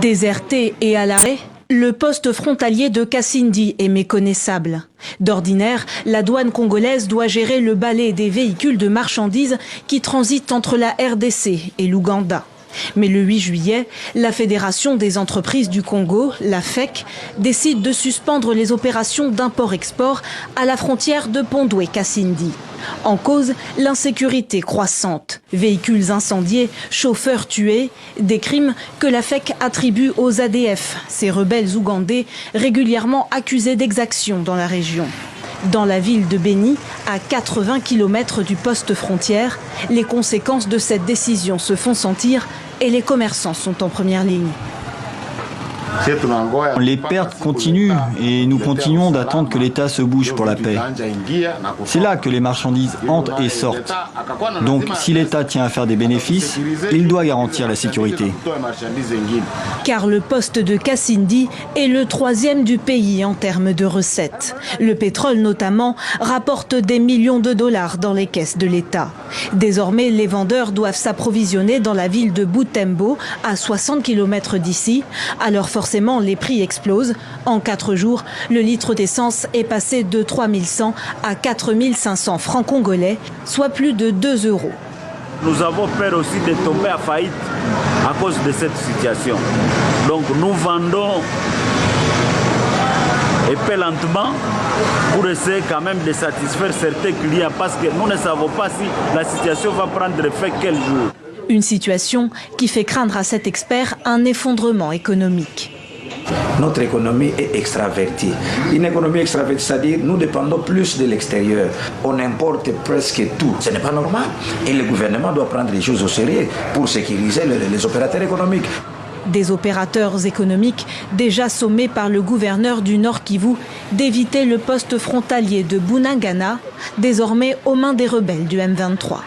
Déserté et à l'arrêt, le poste frontalier de Kasindi est méconnaissable. D'ordinaire, la douane congolaise doit gérer le balai des véhicules de marchandises qui transitent entre la RDC et l'Ouganda. Mais le 8 juillet, la Fédération des entreprises du Congo, la FEC, décide de suspendre les opérations d'import-export à la frontière de Pondoué-Kasindi. En cause, l'insécurité croissante. Véhicules incendiés, chauffeurs tués, des crimes que la FEC attribue aux ADF, ces rebelles ougandais régulièrement accusés d'exactions dans la région. Dans la ville de Béni, à 80 km du poste frontière, les conséquences de cette décision se font sentir et les commerçants sont en première ligne. Les pertes continuent et nous continuons d'attendre que l'État se bouge pour la paix. C'est là que les marchandises entrent et sortent. Donc si l'État tient à faire des bénéfices, il doit garantir la sécurité. Car le poste de Kasindi est le 3e du pays en termes de recettes. Le pétrole notamment rapporte des millions de dollars dans les caisses de l'État. Désormais, les vendeurs doivent s'approvisionner dans la ville de Butembo, à 60 km d'ici. Alors forcément, les prix explosent. En 4 jours, le litre d'essence est passé de 3100 à 4500 francs congolais, soit plus de 2 €. Nous avons peur aussi de tomber à faillite à cause de cette situation. Donc nous vendons épais lentement pour essayer quand même de satisfaire certains clients parce que nous ne savons pas si la situation va prendre effet quel jour. Une situation qui fait craindre à cet expert un effondrement économique. Notre économie est extravertie. Une économie extravertie, c'est-à-dire nous dépendons plus de l'extérieur. On importe presque tout. Ce n'est pas normal. Et le gouvernement doit prendre les choses au sérieux pour sécuriser les opérateurs économiques. Des opérateurs économiques déjà sommés par le gouverneur du Nord Kivu d'éviter le poste frontalier de Bunagana, désormais aux mains des rebelles du M23.